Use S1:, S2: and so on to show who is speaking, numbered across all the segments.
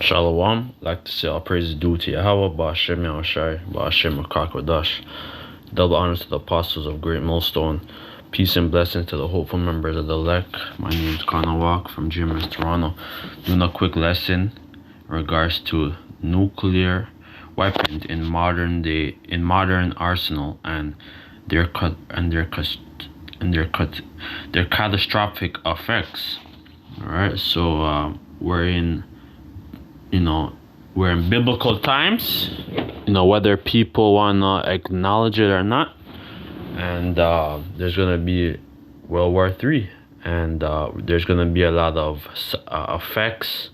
S1: Shalom. I'd like to say all praise is due to Yahweh, Ba'ashem Yahushai, Ba'ashem Akakodash. Double honors to the apostles of Great Millstone. Peace and blessings to the hopeful members of the elect. My name is Connor Walk from GMS Toronto. Doing a quick lesson in regards to nuclear weapons in modern arsenal and their catastrophic effects. All right, so we're in biblical times, whether people want to acknowledge it or not. And there's going to be World War III. And there's going to be a lot of effects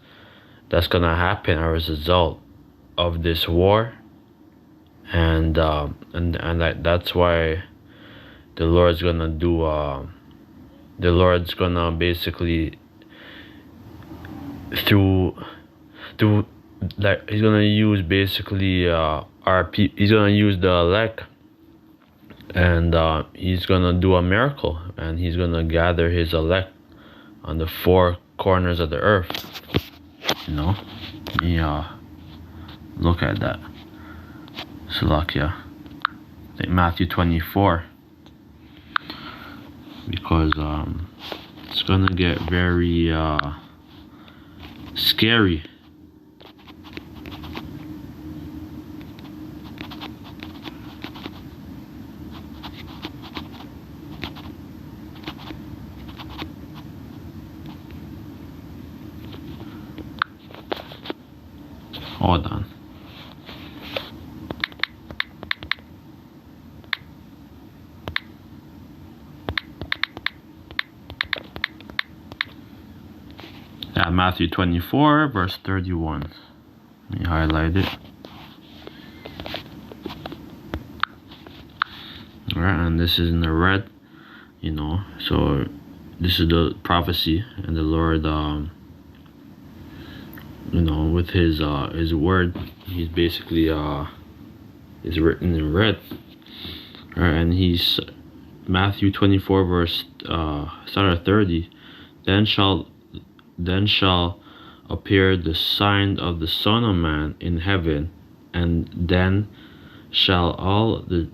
S1: that's going to happen as a result of this war. And that's why the Lord's going to do, the Lord's going to basically, he's gonna use basically he's gonna use the elect, and he's gonna do a miracle, and he's gonna gather his elect on the four corners of the earth. Look at that. Salakia. Matthew 24, because it's gonna get very scary. Hold on. Yeah, Matthew 24, verse 31. Let me highlight it. Alright, and this is in the red, so this is the prophecy, and the Lord, with his word, he's basically, is written in red. Alright, and he's, Matthew 24, verse, start at 30, Then shall appear the sign of the Son of Man in heaven, and then shall all the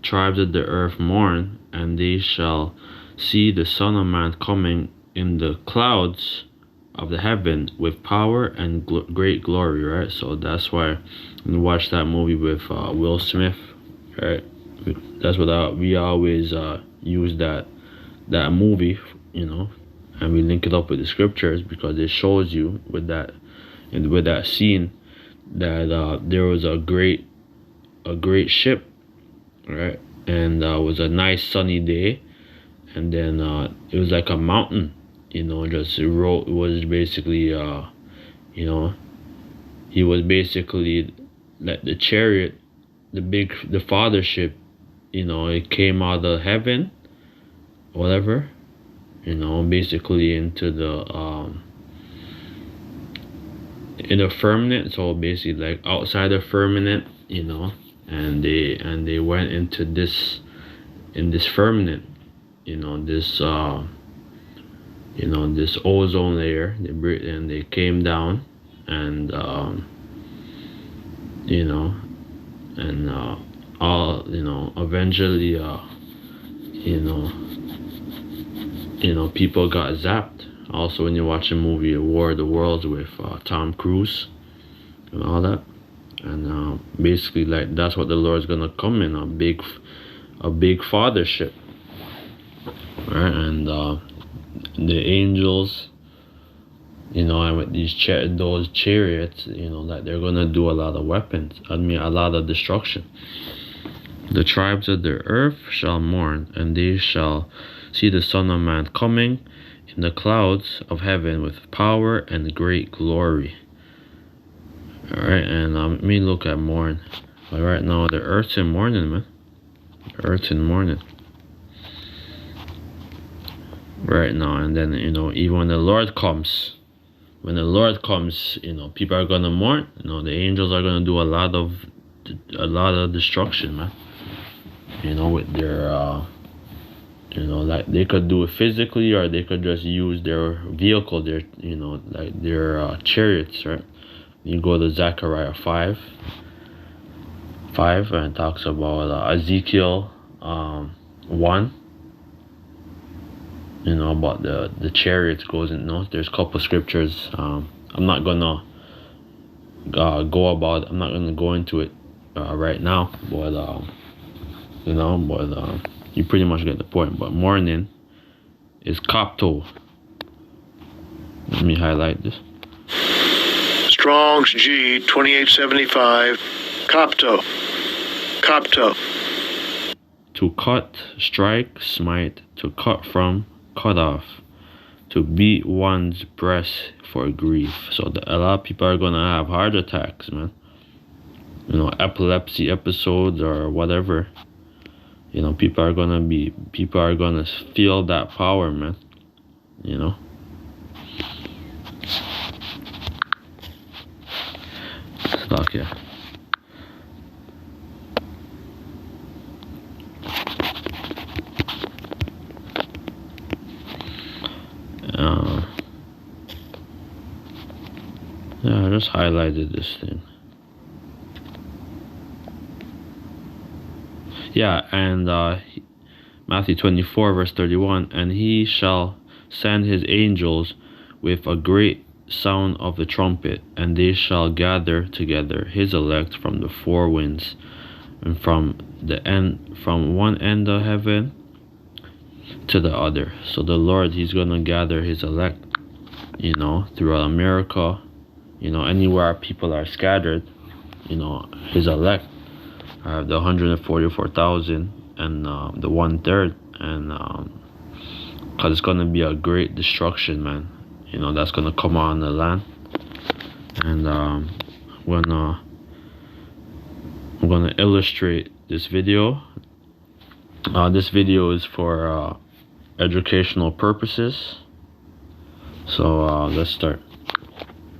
S1: tribes of the earth mourn, and they shall see the Son of Man coming in the clouds of the heaven with power and great glory. Right, so that's why we watch that movie with Will Smith. Right, that's what we always use that movie, and we link it up with the scriptures, because it shows you with that scene that there was a great ship, right? And it was a nice sunny day, and then it was like a mountain, just it was basically he was basically like the chariot, the father ship, it came out of heaven, whatever, basically into the in the firmament. So basically like outside the firmament, and they went into this firmament, this this ozone layer. They came down, and eventually people got zapped. Also, when you watch the movie War of the Worlds with Tom Cruise and all that, and basically like that's what the Lord's gonna come in, a big fathership, right? And the angels, and with those chariots, that they're gonna do a lot of weapons. A lot of destruction. The tribes of the earth shall mourn, and they shall see the Son of Man coming in the clouds of heaven with power and great glory. Alright, and let me look at mourn. Like right now, the earth's in mourning, man. The earth's in mourning. Right now, and then, even when the Lord comes, people are gonna mourn. The angels are gonna do a lot of destruction, man. With their like they could do it physically, or they could just use their vehicle, their chariots, right? You go to Zechariah 5, and it talks about Ezekiel 1. About the chariots goes in. There's a couple scriptures. I'm not gonna I'm not gonna go into it right now, but you pretty much get the point. But morning is Copto. Let me highlight this.
S2: Strong's G 2875. Copto.
S1: To cut, strike, smite, to cut from, cut off, to beat one's breast for grief. So a lot of people are gonna have heart attacks, man. Epilepsy episodes or whatever. People are gonna feel that power, man. Stuck here. Yeah, I just highlighted this thing. Yeah, and Matthew 24 verse 31, and he shall send his angels with a great sound of the trumpet, and they shall gather together his elect from the four winds, and from one end of heaven to the other. So the Lord, he's gonna gather his elect, throughout America, anywhere people are scattered, his elect. The 144,000 and the 1/3, and because it's gonna be a great destruction, man. That's gonna come on the land, and I'm gonna illustrate this video. This video is for educational purposes. So let's start.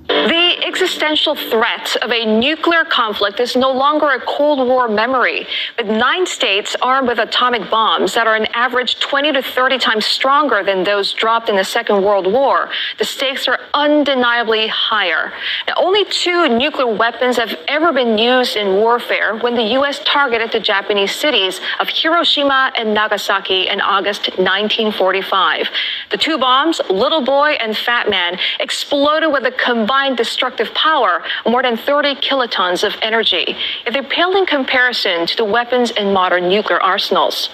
S3: The existential threat of a nuclear conflict is no longer a Cold War memory, with 9 states armed with atomic bombs that are an average 20 to 30 times stronger than those dropped in the Second World War. The stakes are undeniably higher. Now, only 2 nuclear weapons have ever been used in warfare when the U.S. targeted the Japanese cities of Hiroshima and Nagasaki in August 1945. The 2 bombs, Little Boy and Fat Man, exploded with a combined destructive power of more than 30 kilotons of energy. Yet they pale in comparison to the weapons in modern nuclear arsenals.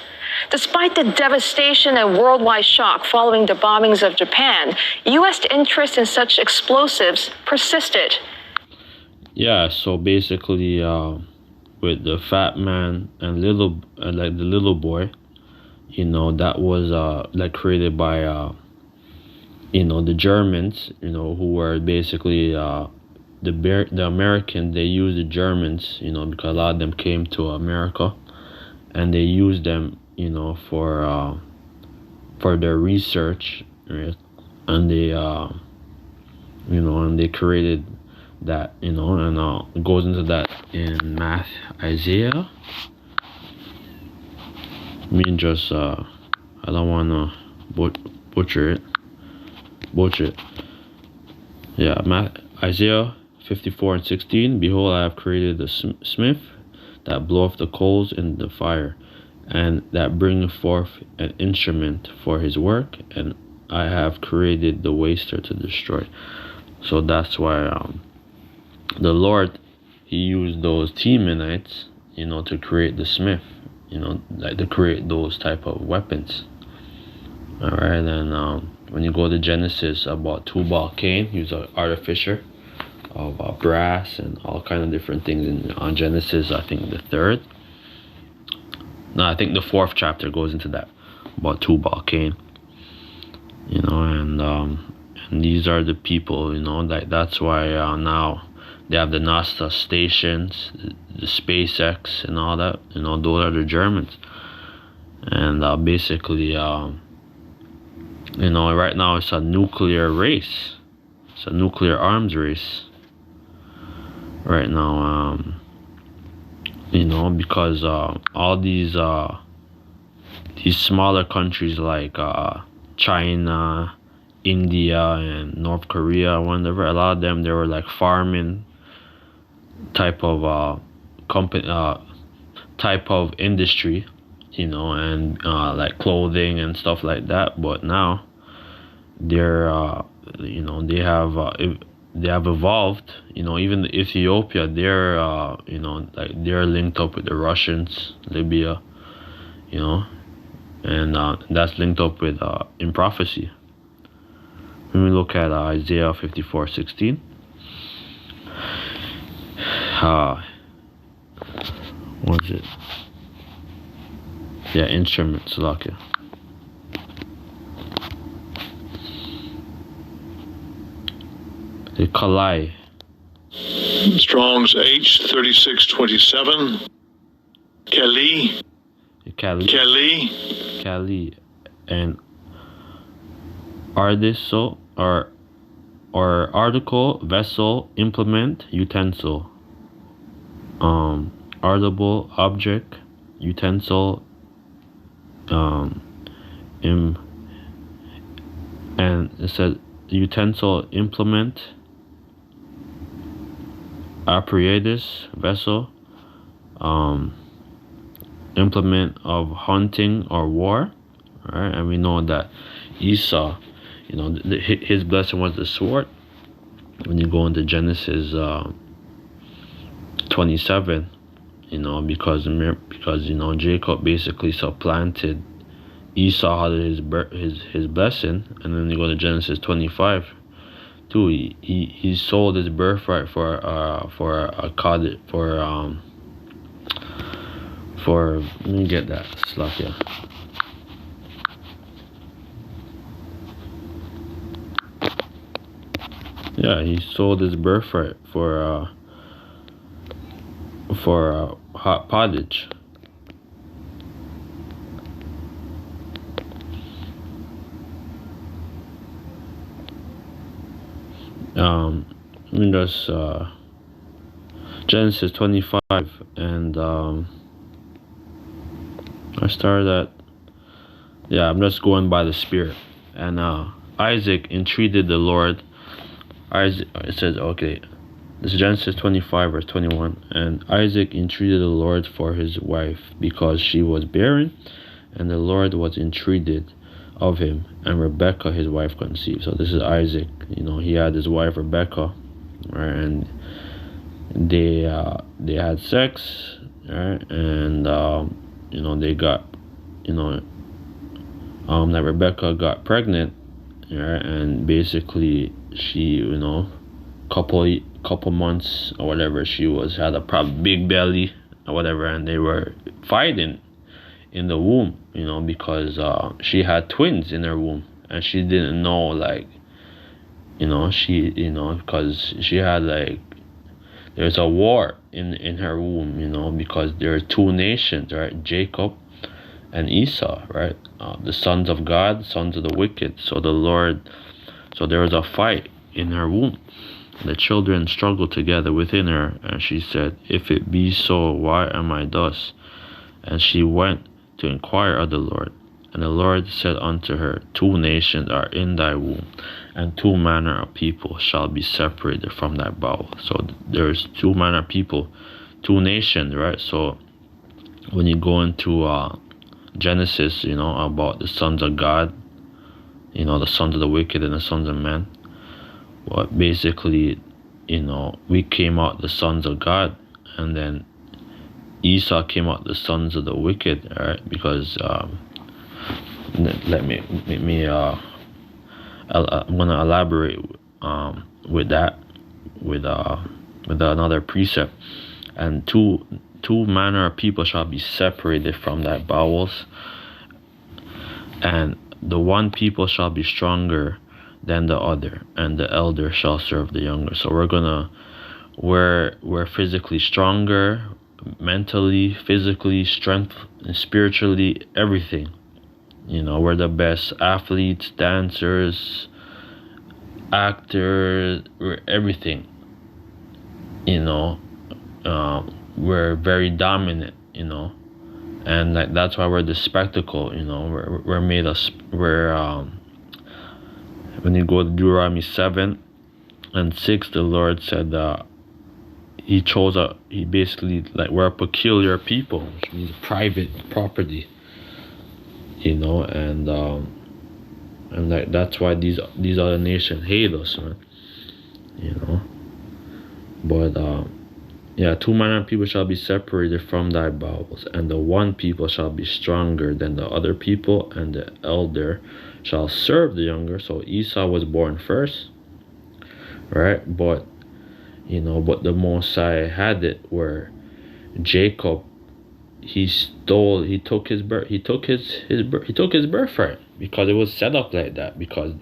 S3: Despite the devastation and worldwide shock following the bombings of Japan, U.S. interest in such explosives persisted.
S1: Yeah, so basically, with the Fat Man and the Little Boy, that was created by the Germans, who were basically the Americans. They used the Germans, because a lot of them came to America, and they used them, for their research, right? And they, and they created that, and it goes into that in Isaiah. I don't want to butcher it. Yeah, Isaiah 54:16. Behold, I have created the smith that bloweth the coals in the fire, and that bringeth forth an instrument for his work, and I have created the waster to destroy. So that's why the Lord, he used those Temanites, to create the smith, to create those type of weapons. All right, and when you go to Genesis about Tubal Cain, he was an artificer of brass and all kind of different things. On Genesis, I think the 3rd. No, I think the 4th chapter goes into that about Tubal Cain. And these are the people. That's why now they have the NASA stations, the SpaceX, and all that. Those are the Germans. And basically, right now it's a nuclear race. It's a nuclear arms race. Right now, because all these smaller countries like China, India, and North Korea, whatever, a lot of them, they were like farming type of company, type of industry, and like clothing and stuff like that. But now they're they have evolved. Even Ethiopia, they're like they're linked up with the Russians, Libya, and that's linked up with in prophecy. When we look at Isaiah 54:16, what is it? Yeah, instrument, Salakia. The Kalai.
S2: Strong's H3627. Kelly.
S1: Kali, and article or article, vessel, implement, utensil. Article, object, utensil, and it says utensil, implement, apparatus, vessel, implement of hunting or war. All right, and we know that Esau, his blessing was the sword. When you go into Genesis 27, because Jacob basically supplanted Esau out of his blessing, and then you go to Genesis 25 too. He sold his birthright for let me get that Slakia. Yeah, he sold his birthright for hot pottage. Let me just Genesis 25, and I started at, I'm just going by the Spirit. And Isaac entreated the Lord. Isaac, it says, okay, this is Genesis 25 verse 21. And Isaac entreated the Lord for his wife because she was barren, and the Lord was entreated of him, and Rebekah his wife conceived. So this is Isaac. He had his wife Rebekah, right? And they had sex, right? And they got that Rebekah got pregnant, right? And basically she couple months or whatever, she had a big belly or whatever, and they were fighting in the womb, because she had twins in her womb, and she didn't know, because she had there's a war in her womb, because there are two nations, right? Jacob and Esau, right? The sons of God, sons of the wicked. So there was a fight in her womb. The children struggled together within her, and she said, "If it be so, why am I thus?" And she went to inquire of the Lord. And the Lord said unto her, "Two nations are in thy womb, and two manner of people shall be separated from thy bowel." So there's two manner of people, two nations, right? So when you go into Genesis, about the sons of God, the sons of the wicked and the sons of men. Well, basically, we came out the sons of God, and then Esau came out the sons of the wicked, all right? Because I'm gonna elaborate with that with another precept. And two manner of people shall be separated from thy bowels, and the one people shall be stronger than the other, and the elder shall serve the younger. So we're physically stronger, mentally, physically, strength, and spiritually, everything. We're the best athletes, dancers, actors, we're everything. We're very dominant, and that's why we're the spectacle. We're made of, when you go to Deuteronomy 7:6, the Lord said he basically, like, we're a peculiar people, which means private property, and like that's why these other nations hate us, man. But yeah, two manner of people shall be separated from thy bowels, and the one people shall be stronger than the other people, and the elder shall serve the younger. So Esau was born first, right? But but the Mosai had it where Jacob, he took his birthright, because it was set up like that, because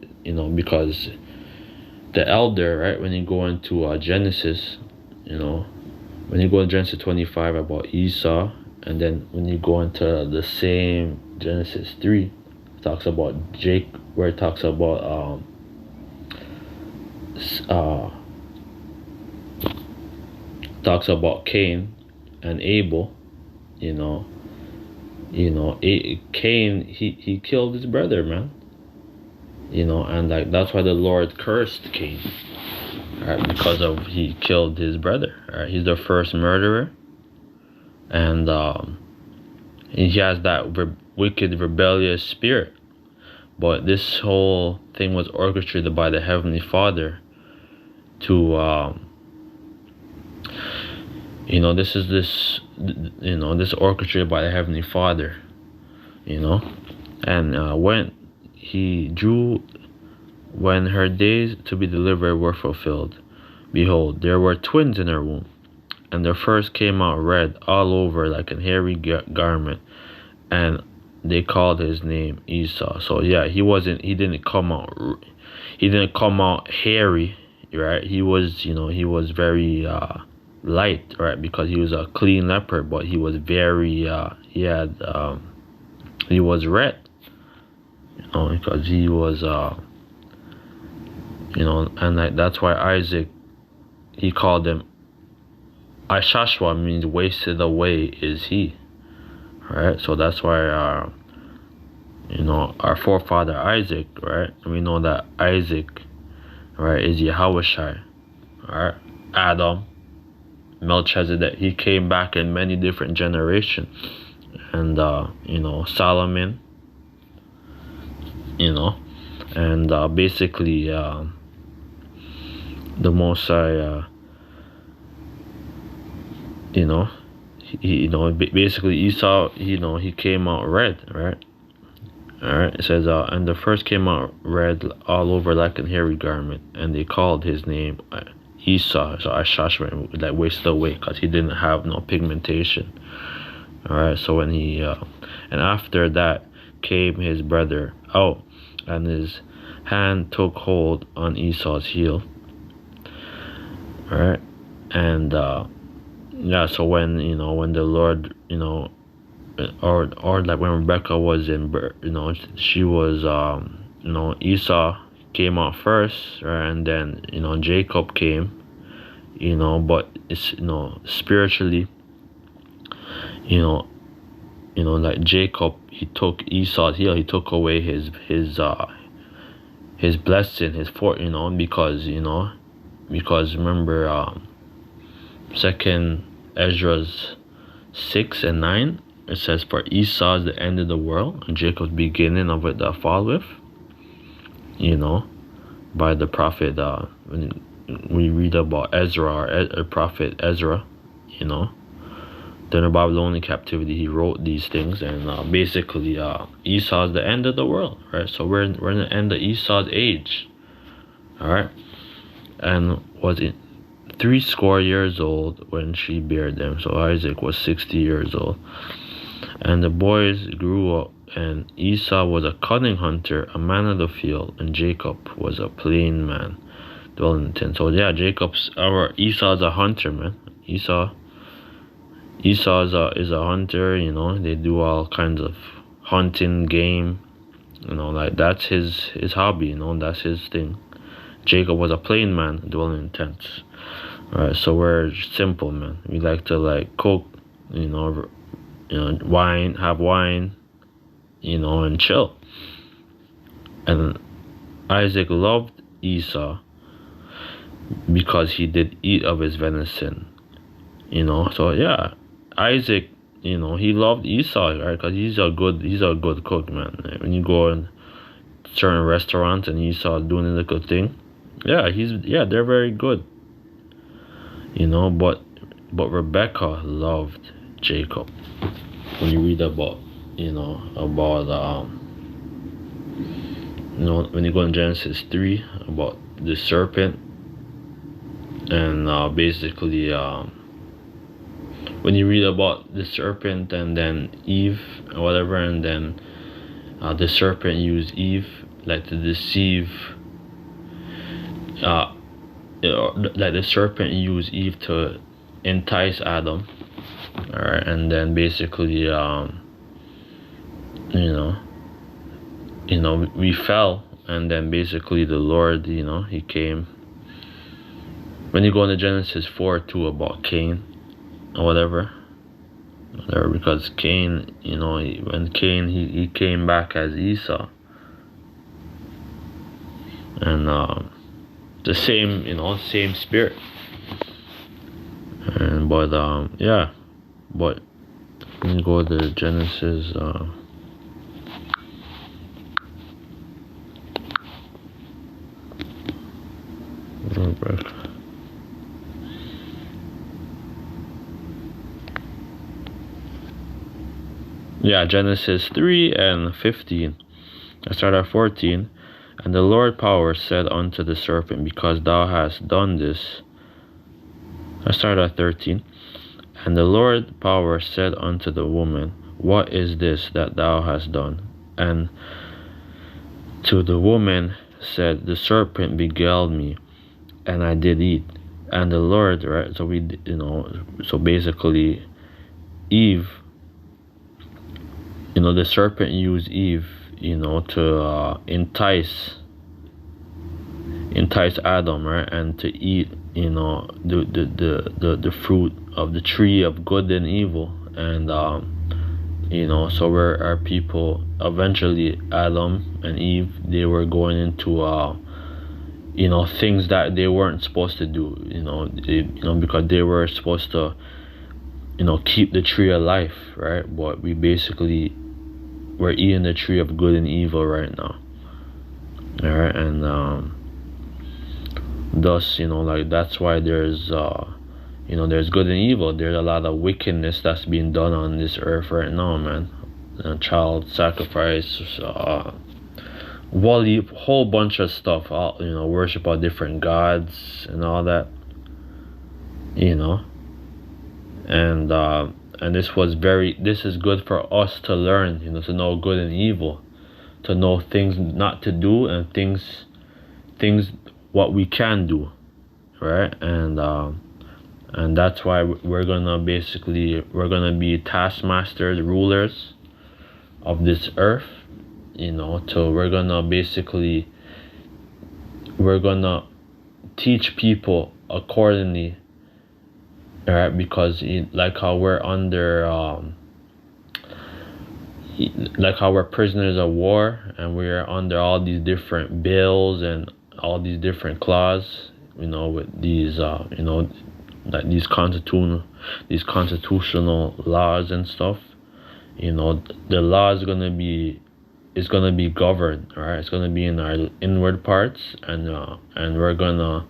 S1: the elder, right, when you go into Genesis, when you go to Genesis 25 about Esau, and then when you go into the same Genesis 3, it talks about where it talks about Cain and Abel. Cain, he killed his brother, man. And like that's why the Lord cursed Cain, right? Because of he killed his brother. Right? He's the first murderer, and he has that wicked, rebellious spirit. But this whole thing was orchestrated by the Heavenly Father to this orchestrated by the Heavenly Father, and when her days to be delivered were fulfilled, behold, there were twins in her womb, and the first came out red all over like an hairy garment, and they called his name Esau. So yeah, he didn't come out hairy, right? He was very light, right? Because he was a clean leopard, but he was very he was red, because he was and like that's why Isaac, he called him Ishashwa, means wasted away is he, right? So that's why our forefather Isaac, right? And we know that Isaac, right, is Yahushai, right? Adam, Melchizedek, he came back in many different generations, and Solomon, and basically the Mosai, basically Esau, he came out red, right? All right, it says, and the first came out red all over like a hairy garment, and they called his name Esau, so Ashashman, like wasted away, because he didn't have no pigmentation. All right, so when he and after that came his brother out, and his hand took hold on Esau's heel. All right, and yeah, so when the Lord, or like when Rebecca was in birth, she was Esau came out first, right? And then Jacob came, but it's spiritually, like Jacob, he took Esau's heel, he took away his blessing, his fort, because remember second Ezra's 6 and 9, it says, for Esau is the end of the world, and Jacob's beginning of it that fall with, by the prophet, when we read about Ezra, or prophet Ezra, during the Babylonian captivity, he wrote these things, and basically Esau is the end of the world, right? So we're in the end of Esau's age, all right? And was it 80 years old when she bare them? So Isaac was 60 years old. And the boys grew up, and Esau was a cunning hunter, a man of the field, and Jacob was a plain man, dwelling in tents. So yeah, Esau's a hunter, man. Esau is a hunter, they do all kinds of hunting, game, like that's his hobby, that's his thing. Jacob was a plain man, dwelling in tents. Alright, so we're simple, man. We like to cook, wine, have wine, and chill. And Isaac loved Esau because he did eat of his venison, You know, so yeah, Isaac, you know, he loved Esau, right? Because he's a good cook, man. When you go in certain restaurants and Esau doing a little thing, yeah, they're very good. You know, but Rebecca loved Jacob. When you read about, you know, when you go in Genesis 3 about the serpent, and basically when you read about the serpent and then Eve or whatever, and then the serpent used Eve like to deceive, like the serpent used Eve to entice Adam, all right, and then basically we fell, and then basically the Lord, you know, he came. When you go into Genesis 4 too about Cain or whatever, because Cain, you know, when Cain he came back as Esau, and the same, you know, same spirit, and but when you go to Genesis Genesis 3 and 15. I start at 14. And the Lord power said unto the serpent, because thou hast done this. I start at 13. And the Lord power said unto the woman, what is this that thou hast done? And to the woman said, the serpent beguiled me, and I did eat. And the Lord, right? So so basically, Eve, you know, the serpent used Eve, you know, to entice Adam, right, and to eat, you know, the fruit of the tree of good and evil, and you know, so where our people eventually, Adam and Eve, they were going into you know, things that they weren't supposed to do, you know, because they were supposed to, you know, keep the tree of life, right? But we're eating the tree of good and evil right now, all right, and thus, you know, like that's why there's you know, there's good and evil. There's a lot of wickedness that's being done on this earth right now, man. Child sacrifice, whole bunch of stuff. You know, worship of different gods and all that. You know, and this is good for us to learn. You know, to know good and evil, to know things not to do and things what we can do, right? And that's why we're gonna be taskmasters, rulers of this earth, you know. So we're gonna teach people accordingly, right? Because like how we're under like how we're prisoners of war, and we're under all these different bills and all these different clauses, you know, with these you know, like these constitutional laws and stuff. You know, the law is gonna be governed, right? It's gonna be in our inward parts, and we're gonna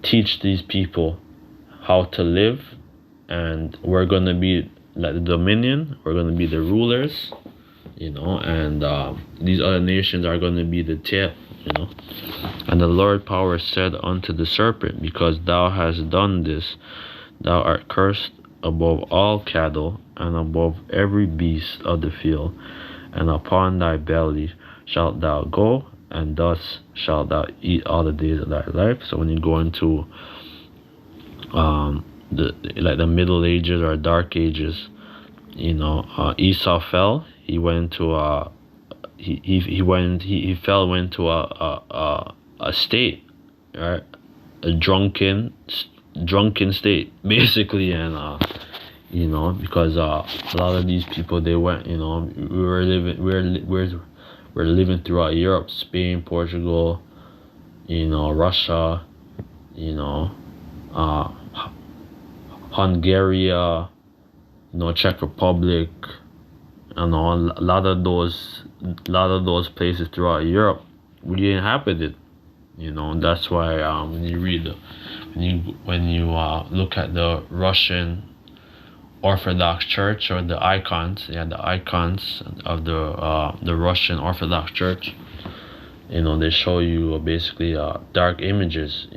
S1: teach these people how to live, and we're gonna be like the dominion. We're gonna be the rulers, you know, and these other nations are gonna be the tail, you know. And the Lord power said unto the serpent, because thou hast done this, thou art cursed above all cattle, and above every beast of the field, and upon thy belly shalt thou go, and thus shalt thou eat all the days of thy life. So when you go into the Middle Ages or Dark Ages, you know, Esau fell. He went to he fell into a state, right? A drunken state, basically. And you know, because a lot of these people, they went, you know, we're living throughout Europe, Spain, Portugal, you know, Russia, you know, Hungary, Czech Republic, a lot of those places throughout Europe we inhabited. That's why when you read when you look at the Russian Orthodox Church, or the icons, the icons of the Russian Orthodox Church, they show you basically dark images,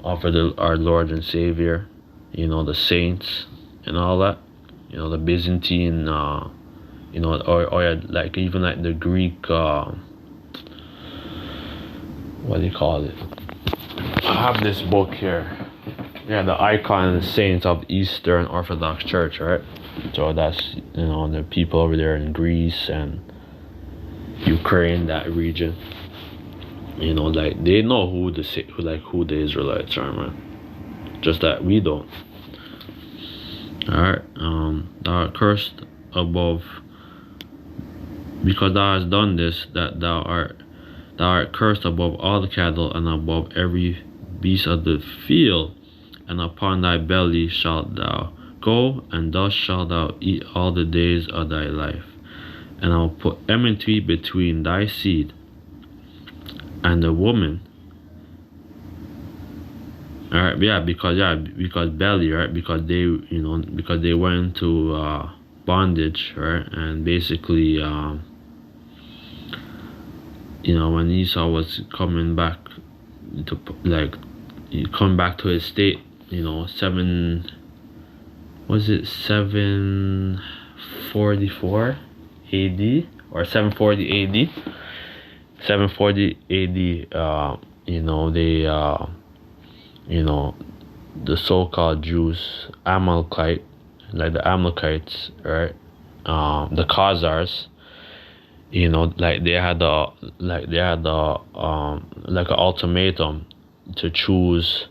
S1: of our Lord and Savior, the saints and all that, the Byzantine, or like even like the Greek, what do you call it? I have this book here. Yeah, the icon and the saints of Eastern Orthodox Church, right? So that's the people over there in Greece and Ukraine, that region. Like they know who the Israelites are, man. Just that we don't. All right. Thou art cursed above, because thou hast done this, that thou art cursed above all the cattle and above every beast of the field, and upon thy belly shalt thou go, and thus shalt thou eat all the days of thy life. And I will put enmity between thy seed and the woman. All right, because belly, right? Because they, because they went into bondage, right? And basically, when Esau was coming back to come back to his state, 744 AD or 740 AD? 740 AD, the so-called Jews, like the Amalekites, right? The Khazars, like they had like an ultimatum to choose,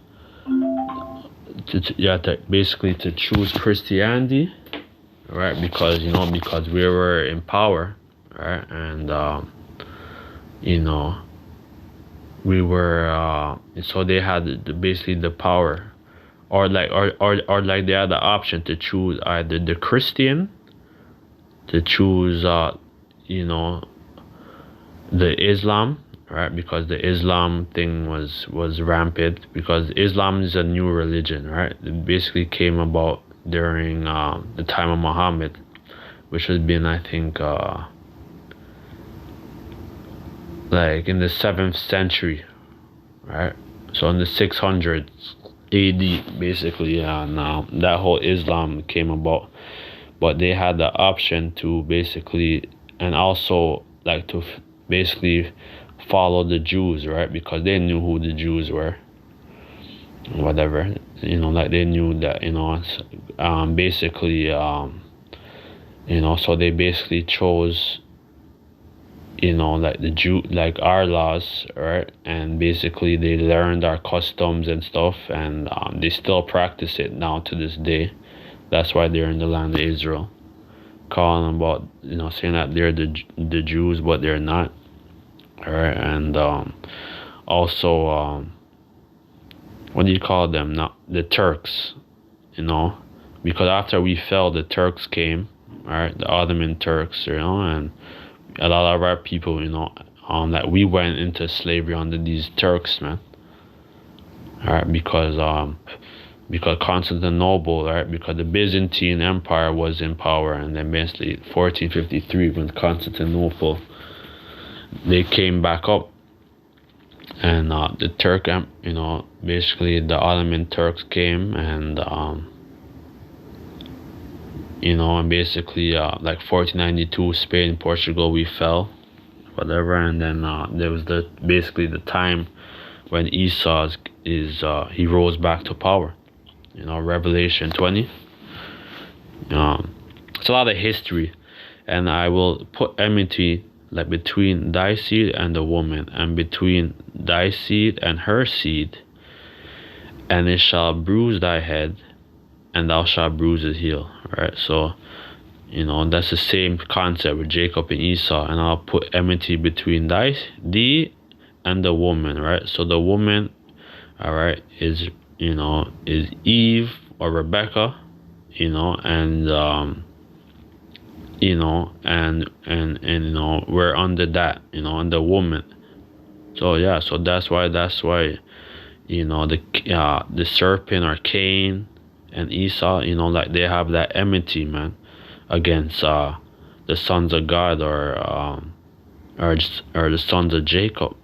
S1: basically to choose Christianity, right? Because we were in power, right? And we were so they had basically the power, or like they had the option to choose either the Christian, to choose the Islam, right? Because the Islam thing was rampant, because Islam is a new religion, right? It basically came about during the time of Muhammad, which has been, I think, like in the 7th century, right? So in the 600s AD, basically, now that whole Islam came about. But they had the option to basically, and also like to basically follow the Jews, right? Because they knew who the Jews were, whatever, like they knew that, basically, so they basically chose, like the Jew, like our laws, right? And basically they learned our customs and stuff, and they still practice it now to this day. That's why they're in the land of Israel, calling about, saying that they're the Jews, but they're not. All right, and also, what do you call them? Not the Turks, because after we fell, the Turks came, all right, the Ottoman Turks, and a lot of our people, that we went into slavery under these Turks, man. All right, because Constantinople, right, because the Byzantine Empire was in power, and then basically 1453, when Constantinople, they came back up, and the Turk, basically the Ottoman Turks came, and and basically like 1492, Spain, Portugal, we fell, whatever, and then there was basically the time when Esau he rose back to power. Revelation 20. It's a lot of history. And I will put enmity like between thy seed and the woman, and between thy seed and her seed, and it shall bruise thy head, and thou shalt bruise his heel. Right? So, that's the same concept with Jacob and Esau. And I'll put enmity between thee and the woman, right? So the woman, all right, is Eve, or Rebecca, and we're under that, on the woman. So yeah, so that's why the serpent or Cain and Esau, like they have that enmity, man, against the sons of God, or the sons of Jacob.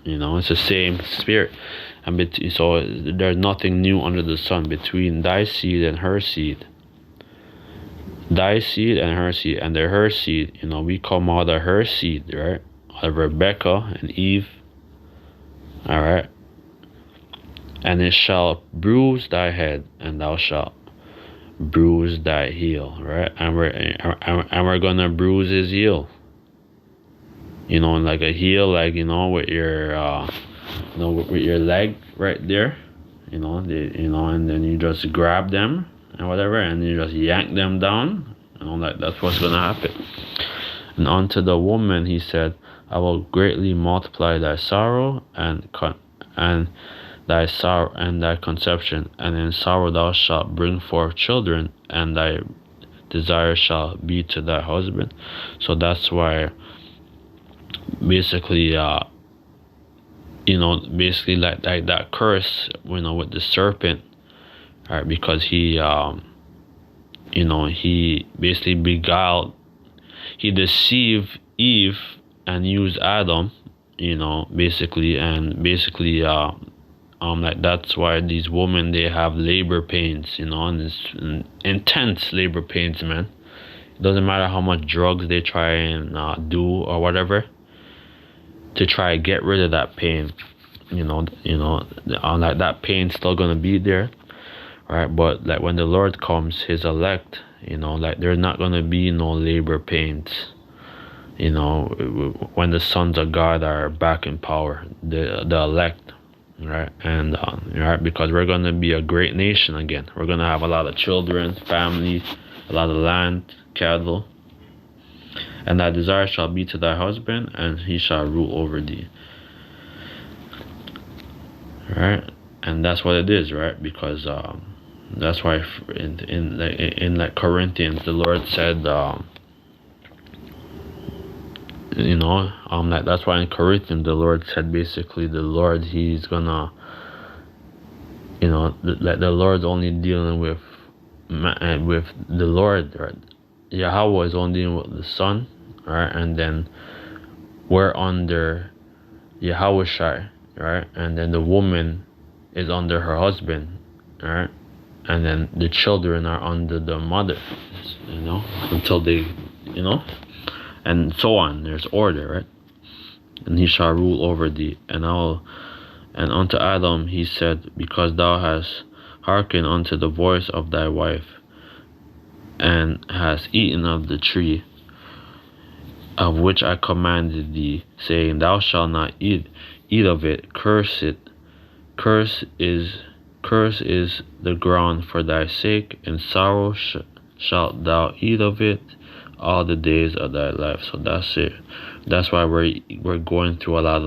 S1: It's the same spirit, and so there's nothing new under the sun between thy seed and her seed. Thy seed and her seed, and her seed, we come out of her seed, right? Of Rebecca and Eve. All right. And it shall bruise thy head, and thou shalt bruise thy heel, right? And we're gonna bruise his heel. Like a heel, like with your with your leg right there, and then you just grab them and whatever, and you just yank them down, like that's what's gonna happen. And unto the woman he said, I will greatly multiply thy sorrow and thy sorrow and thy conception, and in sorrow thou shalt bring forth children, and thy desire shall be to thy husband. So that's why basically basically like that curse, with the serpent, right? Because he he basically he deceived Eve and used Adam, basically, and basically like that's why these women, they have labor pains, and it's intense labor pains, man. It doesn't matter how much drugs they try and do or whatever to try to get rid of that pain, like that pain's still gonna be there, right? But like when the Lord comes, his elect, like there's not gonna be no labor pains, when the sons of God are back in power, the elect, right? And right, because we're gonna be a great nation again. We're gonna have a lot of children, family, a lot of land, cattle. And thy desire shall be to thy husband, and he shall rule over thee. Right? And that's what it is, right? Because that's why in like Corinthians, the Lord said, like that's why in Corinthians the Lord said, basically the Lord, he's gonna, like the Lord's only dealing with the Lord, right? Yahweh is only dealing with the Son, right? And then we're under Yahweh, right? And then the woman is under her husband, right? And then the children are under the mother, until they, and so on. There's order, right? And he shall rule over thee. And unto Adam he said, because thou hast hearkened unto the voice of thy wife, and hast eaten of the tree of which I commanded thee, saying, thou shalt not eat of it. Curse is the ground for thy sake, and sorrow shalt thou eat of it all the days of thy life. So that's it. That's why we're going through a lot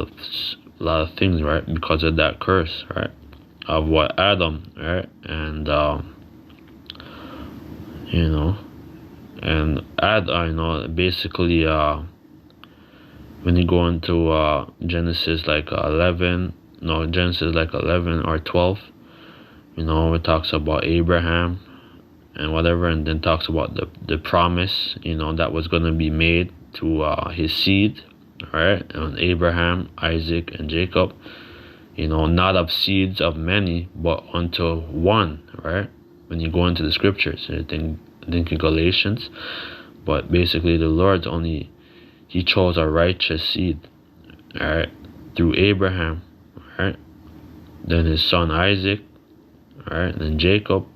S1: of things, right? Because of that curse, right? Of what Adam, right? And basically when you go into Genesis like 11 or 12, it talks about Abraham and whatever, and then talks about the promise, that was going to be made to his seed, right? And Abraham, Isaac, and Jacob, not of seeds of many, but unto one, right? When you go into the scriptures, I think in Galatians, but basically the Lord's he chose a righteous seed, all right, through Abraham, right? Then his son Isaac, all right, and then Jacob,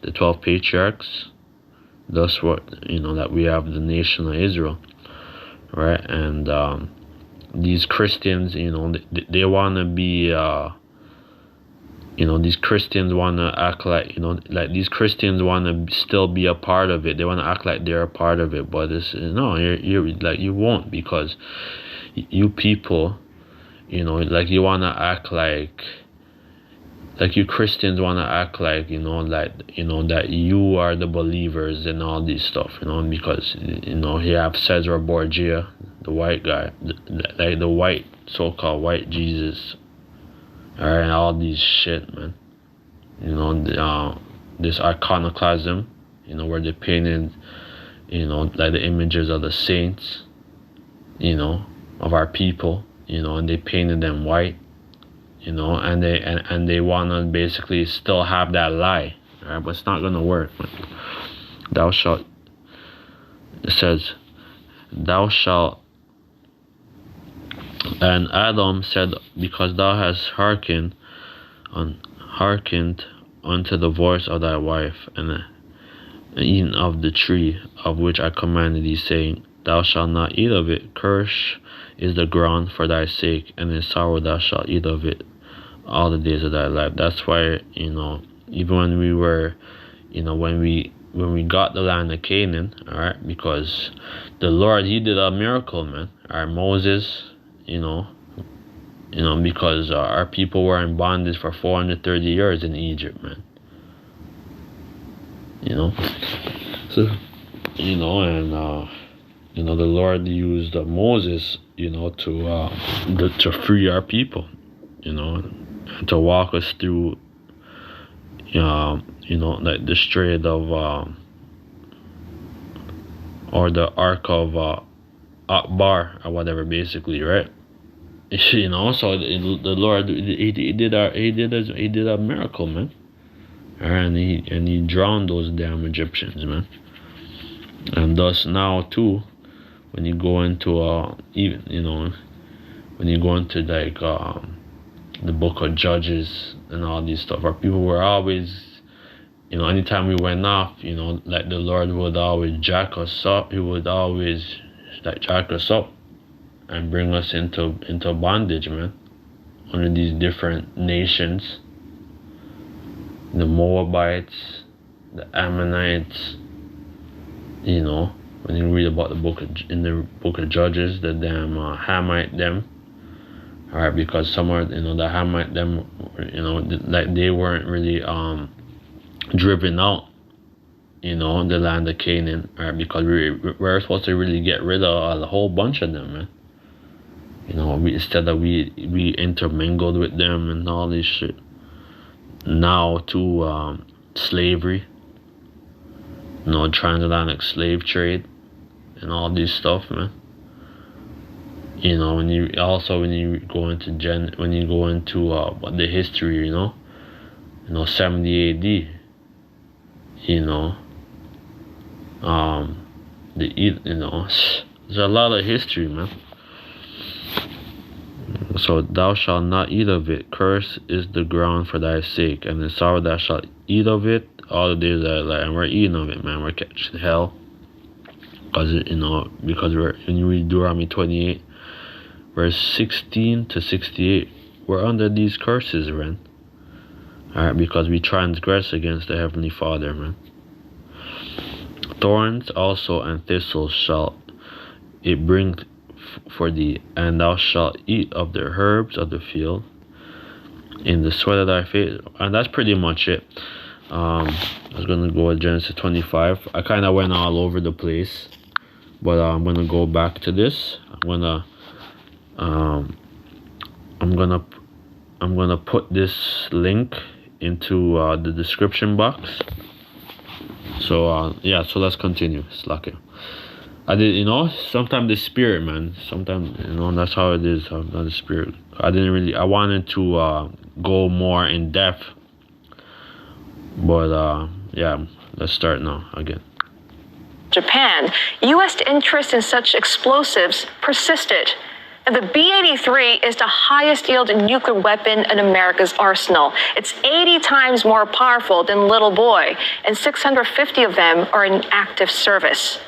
S1: the 12 patriarchs. Thus what, that we have the nation of Israel, right? And these Christians, they want to be these Christians want to act like, like these Christians want to still be a part of it. They want to act like they're a part of it, but it's, no, you're like, you won't, because you people, like you want to act like, like you Christians want to act like, that you are the believers and all these stuff, because, you have Cesar Borgia, the white guy, like the white, so-called white Jesus, all right, and all these shit, man. This iconoclasm, where they painted, like the images of the saints, of our people, and they painted them white, and they wanna basically still have that lie, all right, but it's not gonna work, man. It says, thou shalt, and Adam said, because thou hast hearkened unto the voice of thy wife, and eaten of the tree of which I commanded thee, saying, thou shalt not eat of it. Cursed is the ground for thy sake, and in sorrow thou shalt eat of it all the days of thy life. That's why, even when we were, when we got the land of Canaan, all right, because the Lord, he did a miracle, man. All right, Moses, because our people were in bondage for 430 years in Egypt, man. So, the Lord used Moses, to free our people, and to walk us through, like the Strait of, or the Ark of Akbar, or whatever, basically, right? So the Lord, he did a miracle, man. And he drowned those damn Egyptians, man. And thus now too, when you go into when you go into like the book of Judges and all these stuff, our people were always, anytime we went off, like the Lord would always jack us up. He would always like jack us up and bring us into bondage, man, under these different nations, the Moabites, the Ammonites. When you read about in the book of Judges, the damn Hamite them, all right, because somewhere, the Hamite them, like they weren't really driven out, the land of Canaan, all right, because we're supposed to really get rid of a whole bunch of them, man. Instead of we intermingled with them and all this shit. Now to slavery, transatlantic slave trade and all this stuff, man. When you go into the history, 70 AD, there's a lot of history, man. So thou shalt not eat of it. Cursed is the ground for thy sake, and in sorrow thou shalt eat of it all the days of thy life. And we're eating of it, man. We're catching hell, because we're, when you read Deuteronomy 28, verse 16 to 68, we're under these curses, man. All right, because we transgress against the Heavenly Father, man. Thorns also and thistles shall it bring for thee, and thou shalt eat of the herbs of the field in the sweat of thy face. And that's pretty much it. I was gonna go with Genesis 25. I kind of went all over the place, but I'm gonna go back to this. I'm gonna put this link into the description box. So yeah, so let's continue. Slacking. I did, sometimes the spirit, man. Sometimes, that's how it is. Not the spirit. I wanted to go more in depth. But, yeah, let's start now again.
S3: Japan, U.S. interest in such explosives persisted. And the B-83 is the highest yielding nuclear weapon in America's arsenal. It's 80 times more powerful than Little Boy, and 650 of them are in active service.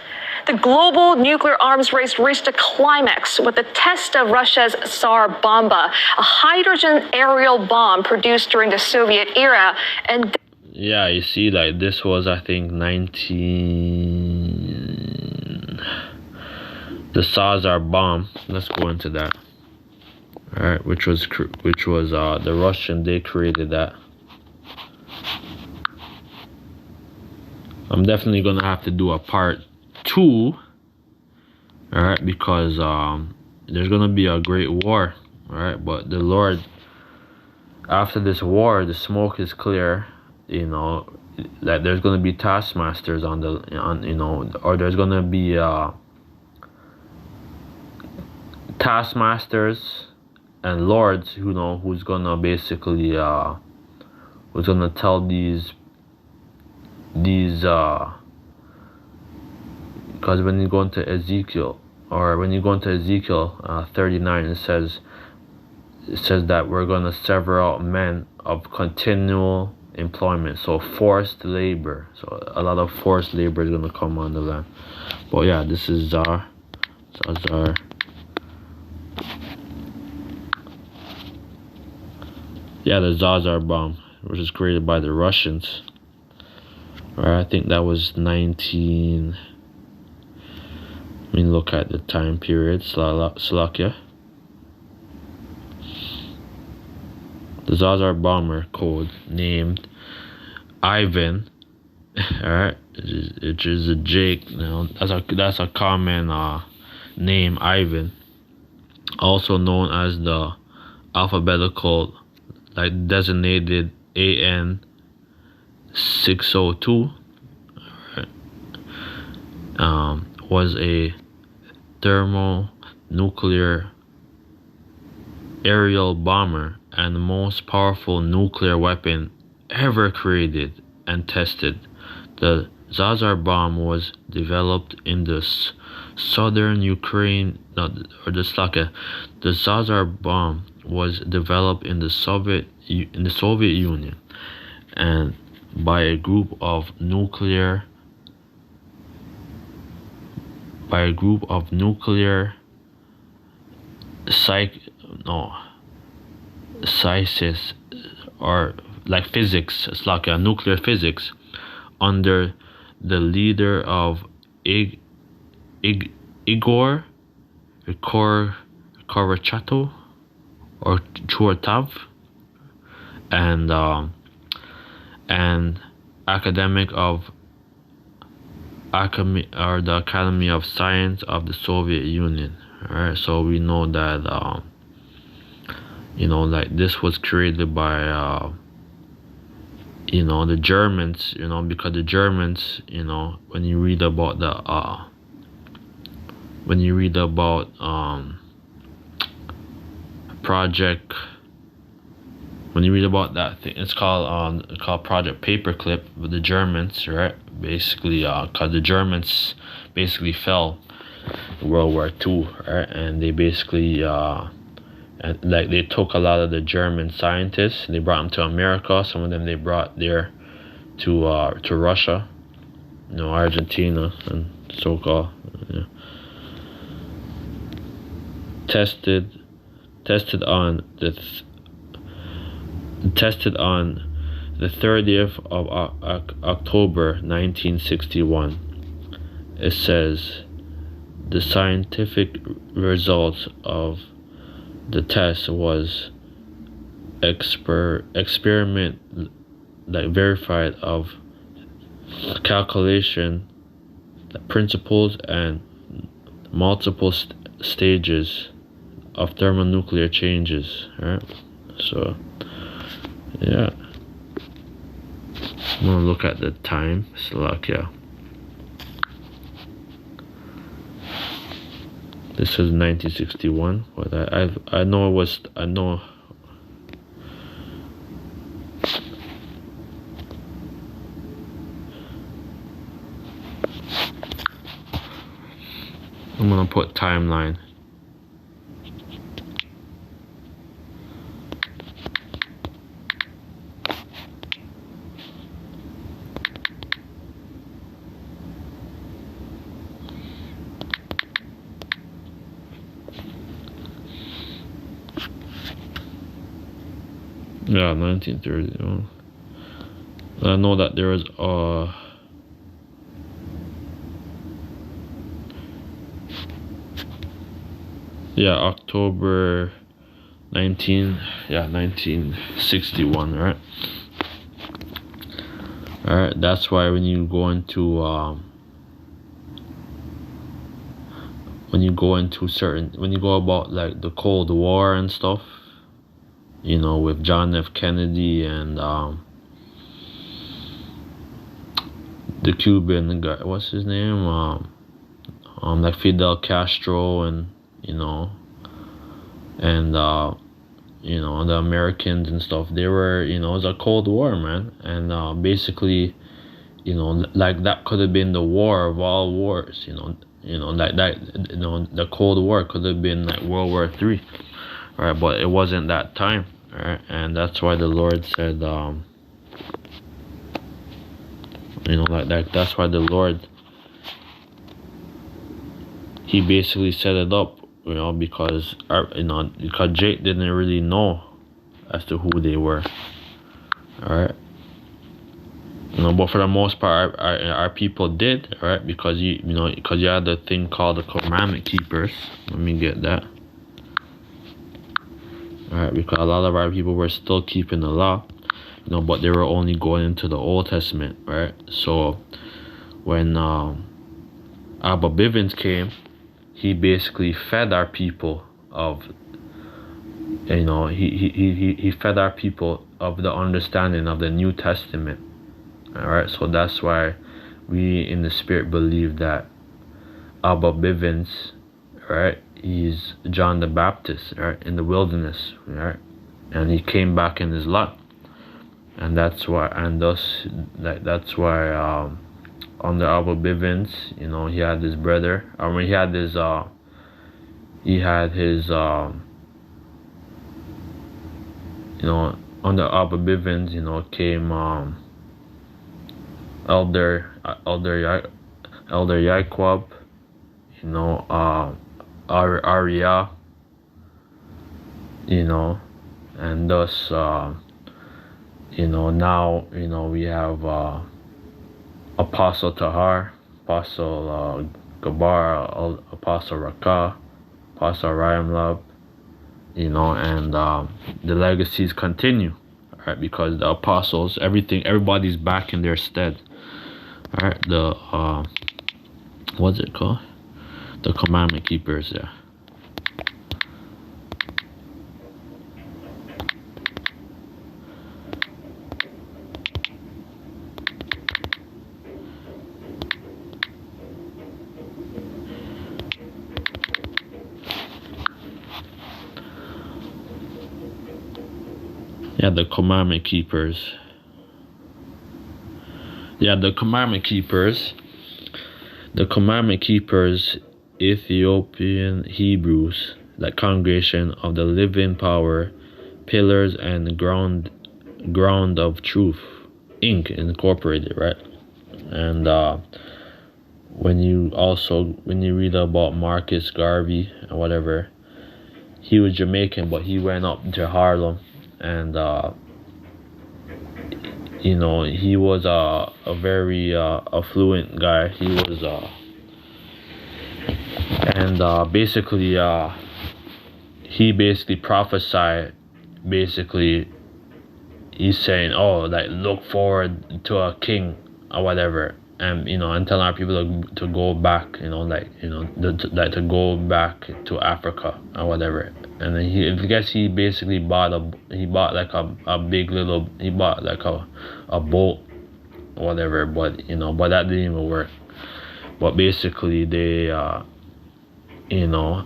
S3: The global nuclear arms race reached a climax with the test of Russia's Tsar Bomba, a hydrogen aerial bomb produced during the Soviet era. And
S1: yeah, you see, like this was, I think, the Tsar bomb. Let's go into that. All right, which was the Russian, they created that. I'm definitely gonna have to do a part 2, all right, because there's gonna be a great war, all right. But the Lord, after this war, the smoke is clear, you know, that there's gonna be taskmasters or there's gonna be taskmasters and lords who's gonna basically who's gonna tell these because when you go into Ezekiel 39, it says that we're gonna sever out men of continual employment, so forced labor. So a lot of forced labor is gonna come on the land. But yeah, this is Zazar. Yeah, the Zazar bomb, which was created by the Russians. I think that was 19. I mean, look at the time period. Slovakia. The Zazar bomber code named Ivan. Alright, which is a Jake. That's a common name, Ivan. Also known as the alphabetical, like designated AN 602. Was a thermonuclear aerial bomber and the most powerful nuclear weapon ever created and tested. The Zazar bomb was developed in the southern Ukraine, The Zazar bomb was developed in the Soviet Union, and by a group of nuclear scientists, or like physics. It's like a nuclear physics under the leader of Igor Korochato or Churtav, and academic of the Academy of Science of the Soviet Union. Alright, so we know that like this was created by the Germans, because the Germans, when you read about that thing, it's called Project Paperclip with the Germans, right? Basically, because the Germans basically fell in World War II, right? And they basically they took a lot of the German scientists and they brought them to America. Some of them they brought there to Russia, Argentina, and so-called. Tested on the 30th of October 1961. It says the scientific results of the test was experiment verified of calculation principles and multiple stages of thermonuclear changes. Right? So yeah, I'm gonna look at the time. Slovakia. This is 1961, but I know it was I'm gonna put timeline. Yeah, 1930. I know that there was October 1961, right? All right, that's why when you go into when you go about like the Cold War and stuff, you know, with John F. Kennedy and the Cuban guy, what's his name? Like Fidel Castro, and you know, and you know, the Americans and stuff. They were, you know, it was a Cold War, man, and basically, you know, like that could have been the war of all wars, you know, like that, you know, the Cold War could have been like World War III, right? But it wasn't that time, right? And that's why the Lord said, you know, like that. That's why the Lord, He basically set it up, you know, because because Jake didn't really know as to who they were, all right. You know, but for the most part, our people did, all right, because you had the thing called the commandment keepers. Let me get that. All right, because a lot of our people were still keeping the law, you know, but they were only going into the Old Testament, right? So when Abba Bivens came, he basically fed our people of, you know, he fed our people of the understanding of the New Testament. All right, so that's why we in the spirit believe that Abba Bivens, right, he's John the Baptist, right, in the wilderness, right, and he came back in his lot, and that's why, and thus that's why under Abba Bivens, you know, he had his brother. I mean, he had his you know, under Abba Bivens, you know, came Elder Yaquab, you know, Arya, you know, and thus, you know, now, you know, we have Apostle Tahar, Apostle Gabar, Apostle Rakah, Apostle Rayamlab, you know, and the legacies continue, right? Because the apostles, everybody's back in their stead. All right, the what's it called? The commandment keepers, yeah. Yeah, the commandment keepers. Yeah, the commandment keepers. The commandment keepers, Ethiopian Hebrews, the congregation of the living power, pillars and ground of truth, Inc. Incorporated, right? And when you read about Marcus Garvey and whatever, he was Jamaican, but he went up to Harlem, and you know, he was a very affluent guy. He was basically he basically prophesied, basically he's saying, oh, like, look forward to a king or whatever, and you know, and telling our people to go back, you know, like, you know, to go back to Africa or whatever. And then I guess he basically bought like a big little, he bought like a boat or whatever, but you know, but that didn't even work. But basically they you know,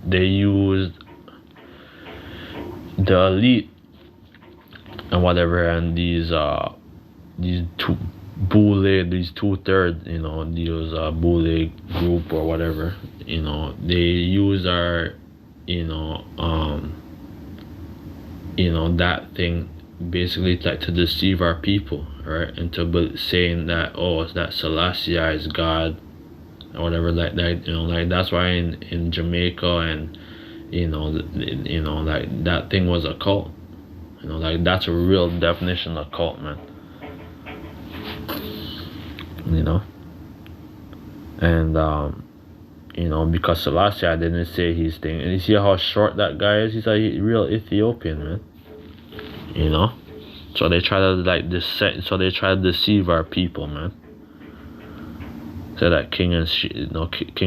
S1: they used the elite and whatever, and these two-thirds, you know, these Boule group or whatever, you know, they use our, you know, that thing basically like to deceive our people, right? And to saying that, oh, it's that Selassie is God or whatever, like that, you know, like that's why in Jamaica and you know, like that thing was a cult. You know, like that's a real definition of cult, man. You know, and you know, because Selassie didn't say his thing, and you see how short that guy is. He's a real Ethiopian, man. You know, So they try to deceive our people, man. So that King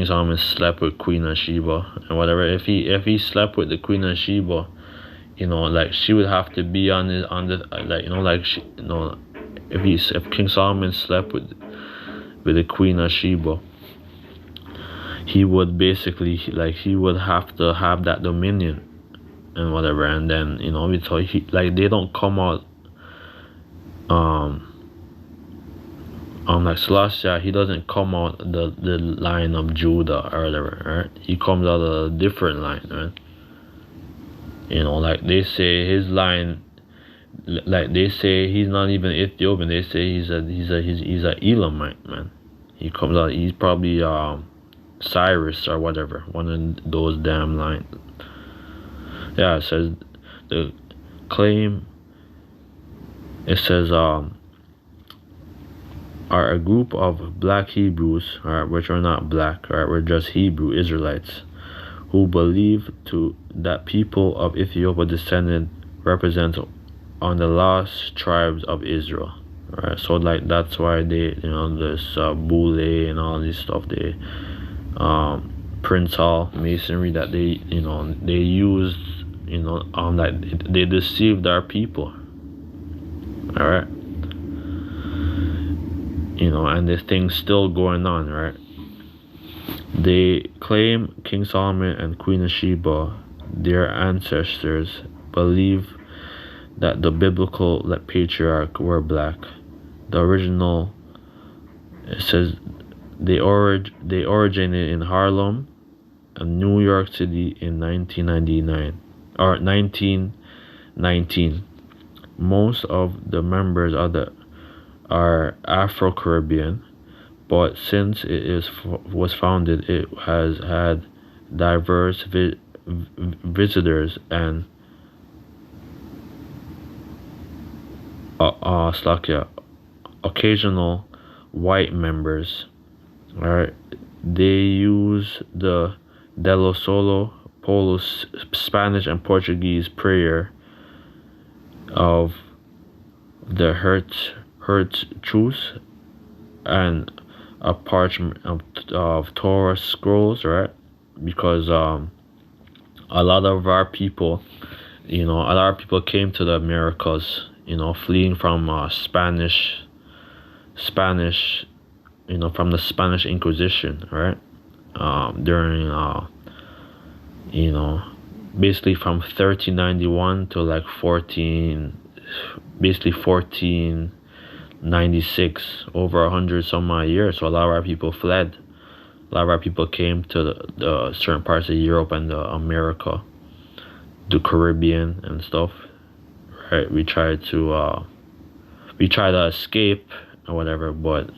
S1: Solomon slept with Queen of Sheba and whatever. If he slept with the Queen of Sheba, like she would have to be on the if King Solomon slept with the Queen of Sheba, he would basically he would have to have that dominion and whatever. And then so they don't come out like Selassie, he doesn't come out the line of Judah or whatever, right? He comes out of a different line, right? Like they say his line, like they say he's not even Ethiopian. They say he's a Elamite, man. He comes out. He's probably Cyrus or whatever, one of those damn lines. Yeah, it says the claim. It says are a group of black Hebrews, which are not black, we're just Hebrew Israelites, who believe that people of Ethiopia descended represent on the lost tribes of Israel. Right, so that's why they, this Boule and all this stuff, they Prince Hall Masonry that they, they used, they deceived our people. All right. And this thing's still going on, right? They claim King Solomon and Queen of Sheba, their ancestors, believe that the biblical patriarch were black. The original, it says, they originated in Harlem and New York City in 1999 or 1919. Most of the members are Afro-Caribbean, but since it was founded, it has had diverse visitors and occasional white members. All right, they use the De Lo Solo, Polo, Spanish and Portuguese prayer of the Hertz truce and a parchment of Torah scrolls, right? Because a lot of our people, a lot of people came to the Americas, fleeing from Spanish, from the Spanish Inquisition, right? During basically from 1391 to 1496, over 100 some odd years. So a lot of our people fled. A lot of our people came to the certain parts of Europe and America, the Caribbean and stuff. Right? We tried to escape or whatever, but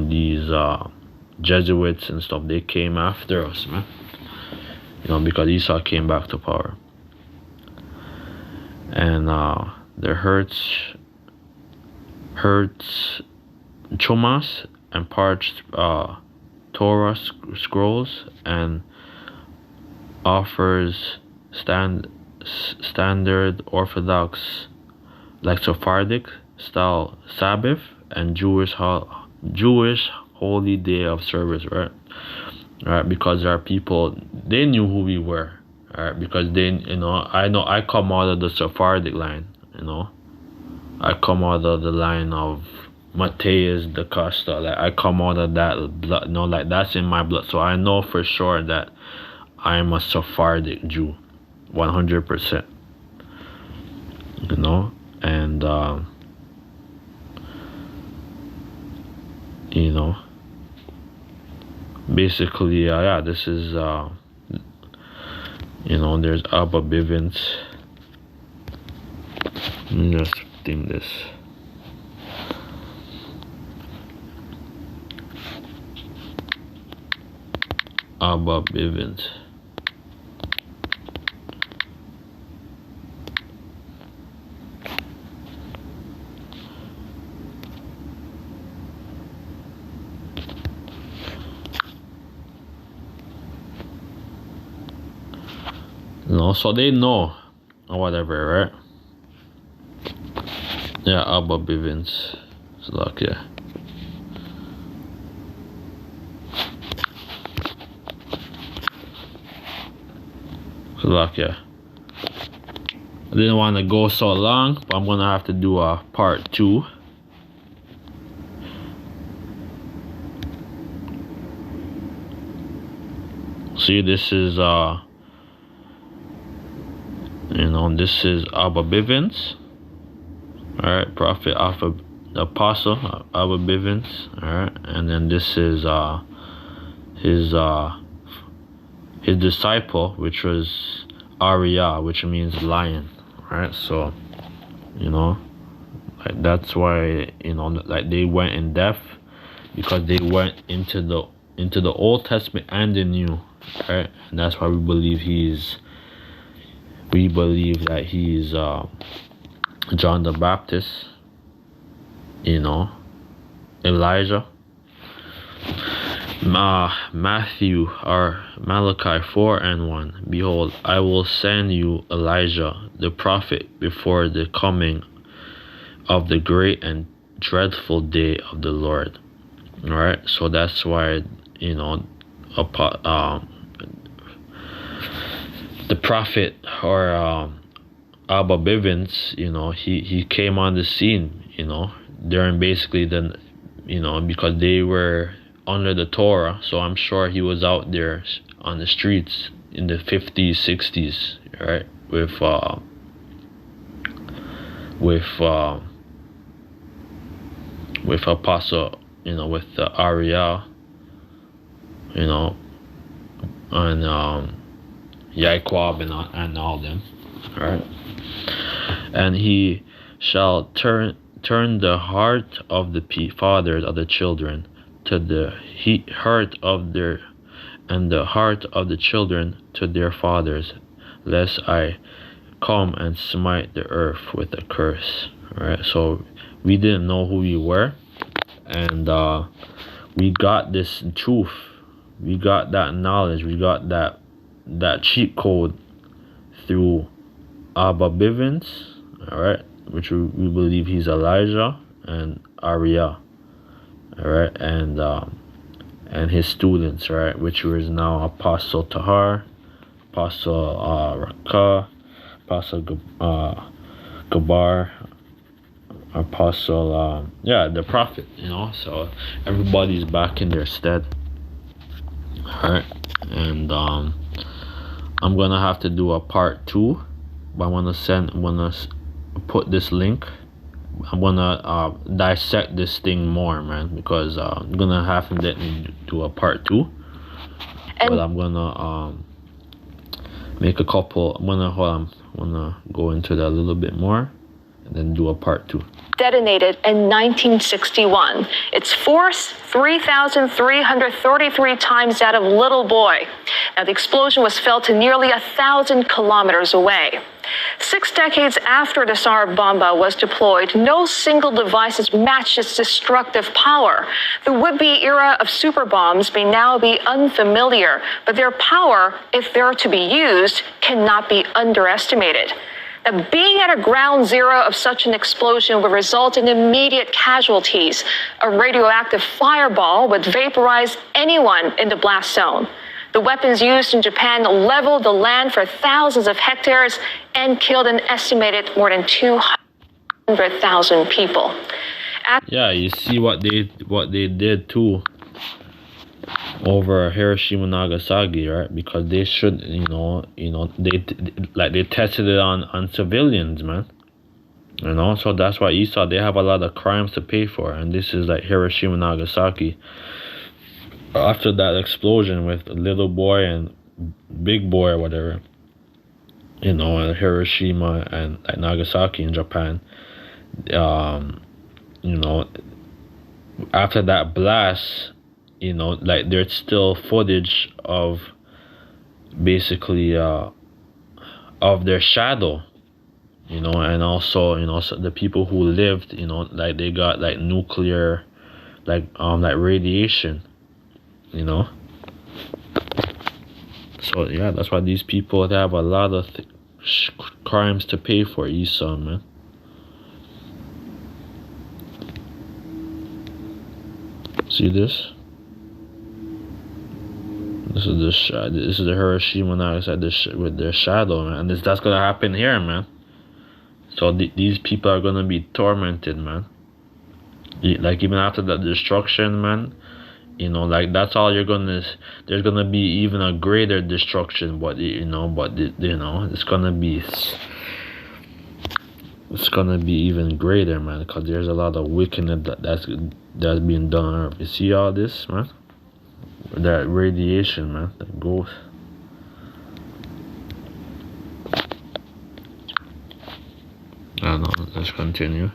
S1: these Jesuits and stuff, they came after us, man. Because Esau came back to power. And the Hertz Chumas and parched Torah scrolls and offers standard Orthodox Sephardic style Sabbath and Jewish holy day of service, right? Right, because our people, they knew who we were, right? Because I come out of the Sephardic line, I come out of the line of Matthias da Costa, I come out of that blood, that's in my blood. So I know for sure that I am a Sephardic Jew, 100%. And basically, this is there's Abba Bivens. Let me just think this. Abba Bivens. So they know or whatever, right? Yeah, Abba Bivens. Slovakia. Slovakia. I didn't want to go so long, but I'm gonna have to do a part 2. See, this is this is Abba Bivens. Alright, Prophet Alpha, the Apostle Abba Bivens. Alright, and then this is his disciple, which was Arya, which means lion. Right, so like that's why like they went in depth, because they went into the Old Testament and the New, right? And that's why we believe that he's John the Baptist, Elijah. Matthew or Malachi 4:1. Behold, I will send you Elijah the prophet before the coming of the great and dreadful day of the Lord. All right, so that's why the prophet or Abba Bivens, he came on the scene, during basically because they were under the Torah, so I'm sure he was out there on the streets in the 50s, 60s, right, with Apostle, with Arya, and Yaquab and all them, right? And he shall turn the heart of the fathers of the children to the heart of the heart of the children to their fathers, lest I come and smite the earth with a curse. All right, so we didn't know who we were, and we got this truth, we got that knowledge, we got that cheat code through Abba Bivens, all right, which we believe he's Elijah, and Arya, all right, and his students, right, which was now Apostle Tahar, Apostle Raka, Apostle Gabar, Apostle the prophet, so everybody's back in their stead. All right, and I'm gonna have to do a part 2, but I'm gonna put this link. I'm gonna dissect this thing more, man, because I'm gonna have to do a part 2. But I'm gonna make a couple. I'm gonna go into that a little bit more, and then do a part 2.
S3: Detonated in 1961. Its force 3,333 times that of Little Boy. Now, the explosion was felt nearly 1,000 kilometers away. 6 decades after the Tsar Bomba was deployed, no single device has matched its destructive power. The would-be era of super bombs may now be unfamiliar, but their power, if they're to be used, cannot be underestimated. Now, being at a ground zero of such an explosion would result in immediate casualties. A radioactive fireball would vaporize anyone in the blast zone. The weapons used in Japan leveled the land for thousands of hectares and killed an estimated more than 200,000 people.
S1: Yeah, you see what they did too over Hiroshima and Nagasaki, right? Because they should, they tested it on civilians, man. So that's why Esau, they have a lot of crimes to pay for, and this is like Hiroshima and Nagasaki. After that explosion with Little Boy and Big Boy or whatever, Hiroshima and Nagasaki in Japan, after that blast, there's still footage of basically of their shadow, and also so the people who lived, they got nuclear radiation, so yeah, that's why these people, they have a lot of crimes to pay for, Esau, man. See this? This is the Hiroshima and Nagasaki with their shadow, man. And that's gonna happen here, man. So these people are gonna be tormented, man. Like even after that destruction, man. You know, like that's all you're gonna. There's gonna be even a greater destruction, but it's gonna be. It's gonna be even greater, man, because there's a lot of wickedness that's being done on Earth. You see all this, man? That radiation, man, that goes. I don't know. Let's continue.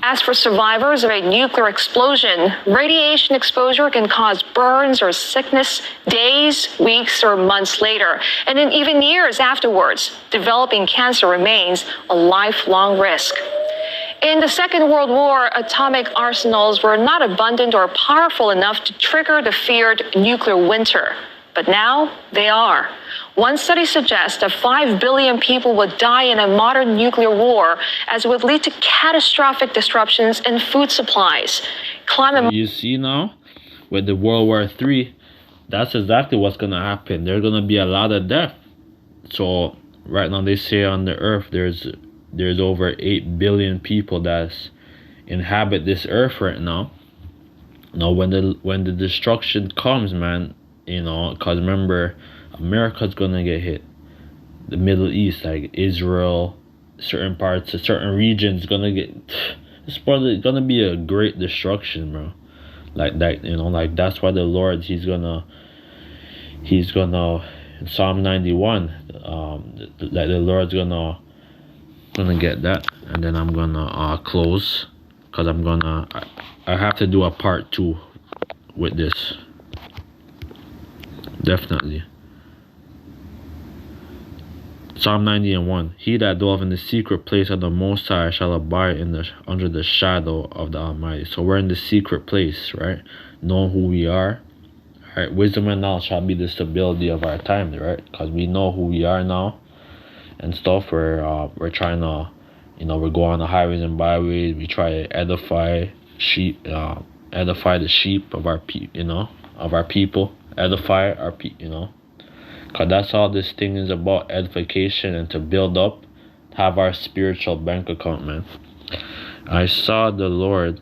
S3: As for survivors of a nuclear explosion, radiation exposure can cause burns or sickness days, weeks, or months later, and then even years afterwards. Developing cancer remains a lifelong risk. In the Second World War, atomic arsenals were not abundant or powerful enough to trigger the feared nuclear winter. But now they are. One study suggests that 5 billion people would die in a modern nuclear war, as it would lead to catastrophic disruptions in food supplies.
S1: You see now, with the World War III, that's exactly what's gonna happen. There's gonna be a lot of death. So right now they say on the Earth there's over 8 billion people that inhabit this Earth right now. Now when the destruction comes, man, you know, because remember, America's gonna get hit. The Middle East, like Israel, certain parts of certain regions, gonna get. It's probably gonna be a great destruction, bro. Like that, you know, like that's why the Lord, he's gonna in Psalm 91, like the Lord's gonna get that, and then I'm gonna close, because I have to do a part 2 with this. Definitely. Psalm 90:1. He that dwelleth in the secret place of the Most High shall abide under the shadow of the Almighty. So we're in the secret place, right? Knowing who we are. Right? Wisdom and knowledge shall be the stability of our time, right? Because we know who we are now and stuff. We're trying to, you know, we're going on the highways and byways. We try to edify the sheep of our people. Edify our people, you know. Because that's all this thing is about, edification and to build up, have our spiritual bank account, man. I saw the Lord,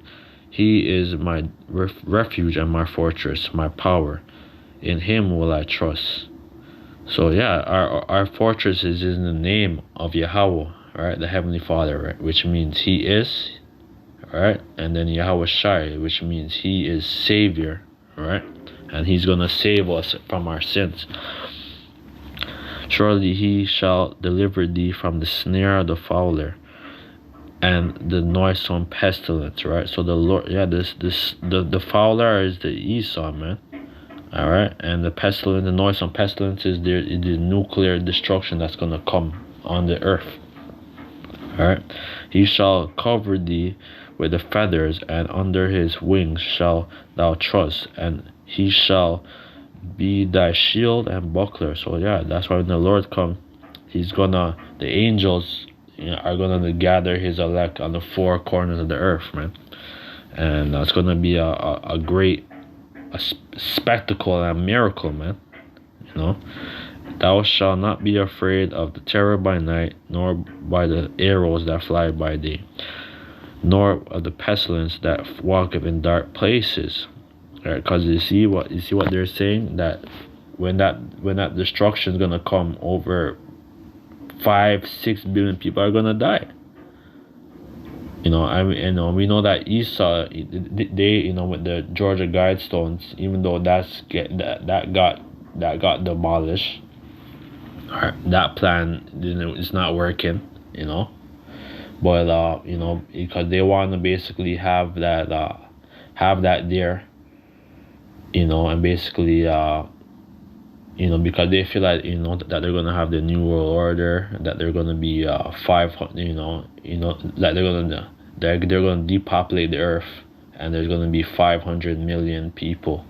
S1: he is my refuge and my fortress, my power. In him will I trust. So yeah, our fortress is in the name of Yahweh, right? The Heavenly Father, right? Which means he is, right? And then Yahweh Shai, which means he is Savior, right? And he's going to save us from our sins. Surely he shall deliver thee from the snare of the fowler and the noisome pestilence, right? So the Lord, yeah, the fowler is the Esau, man. All right, and the noisome pestilence is the nuclear destruction that's gonna come on the earth. All right, he shall cover thee with the feathers, and under his wings shall thou trust, and he shall be thy shield and buckler. So yeah, that's why when the Lord come, the angels, you know, are gonna gather his elect on the 4 corners of the earth, man. And it's gonna be a great spectacle and a miracle, man. You know, thou shalt not be afraid of the terror by night, nor by the arrows that fly by day, nor of the pestilence that walketh in dark places. Right, because you see what they're saying, that when that destruction is gonna come, over 5-6 billion people are gonna die. You know, we know that Esau, they, you know, with the Georgia Guidestones, even though that got demolished. Right, that plan, you know, it's not working. You know, but you know, because they want to basically have that there. You know, and basically, you know, because they feel like, you know, that they're gonna have the new world order, that they're gonna be 500, you know, that they're gonna depopulate the earth, and there's gonna be 500 million people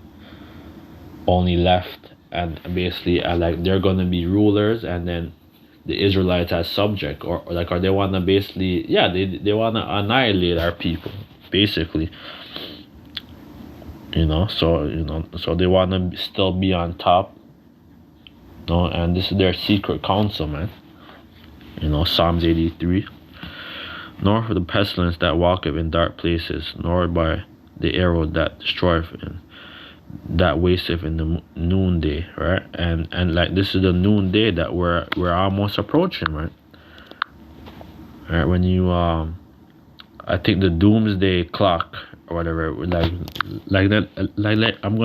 S1: only left, and basically, like, they're gonna be rulers, and then the Israelites as subject, or they want to basically, yeah, they want to annihilate our people, basically. So they want to still be on top. And this is their secret counsel, man. Psalms 83. Nor for the pestilence that walketh in dark places, nor by the arrow that destroyeth, and that wasteth in the noonday, right? And like, this is the noonday that we're almost approaching, right? Right, when you I think the doomsday clock or whatever, like that, I'm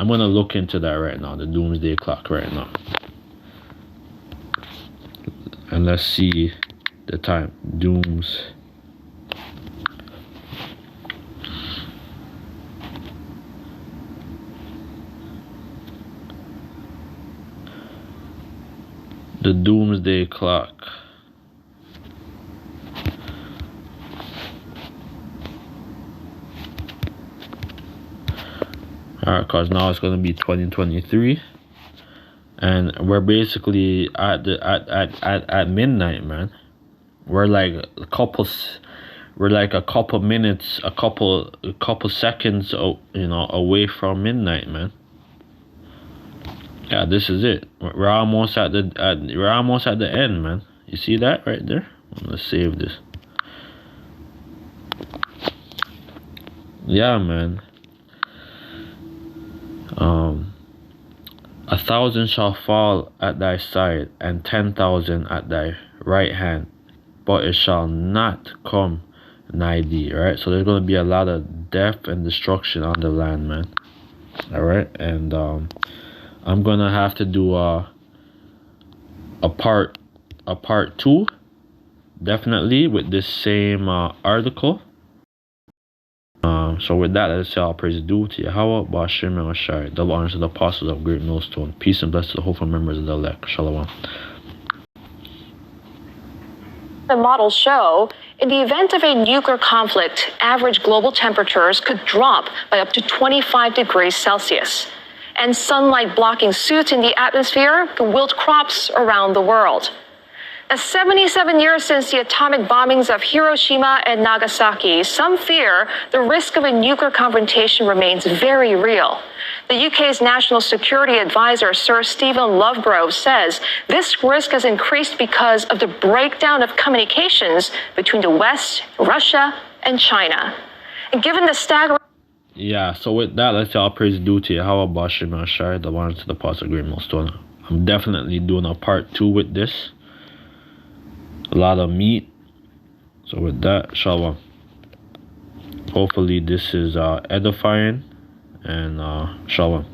S1: gonna look into that right now, the doomsday clock right now, and let's see the time. The doomsday clock. Alright, cause now it's gonna be 2023, and we're basically at midnight, man. We're like a couple minutes, a couple seconds, away from midnight, man. Yeah, this is it. We're almost at the end, man. You see that right there? Let's save this. Yeah, man. 1,000 shall fall at thy side, and 10,000 at thy right hand, but it shall not come nigh thee. Right? So there's gonna be a lot of death and destruction on the land, man. All right, and I'm gonna have to do a part 2, definitely, with this same article. So with that, let's say all praise due to Yahweh, Bashim and Ashai, double honors to the apostles of Great Millstone. Peace and blessings to the hopeful members of the elect. Shalom.
S3: The models show, in the event of a nuclear conflict, average global temperatures could drop by up to 25 degrees Celsius. And sunlight blocking suits in the atmosphere could wilt crops around the world. Now, 77 years since the atomic bombings of Hiroshima and Nagasaki, some fear the risk of a nuclear confrontation remains very real. The UK's National Security Advisor, Sir Stephen Lovegrove, says this risk has increased because of the breakdown of communications between the West, Russia, and China. And given the staggering...
S1: Yeah, so with that, let's say all praise due to Yahweh, Bashim and Ashai, the ones to the apostle of Great Millstone. I'm definitely doing a part 2 with this. A lot of meat. So with that, shalom. Hopefully this is edifying, and shalom.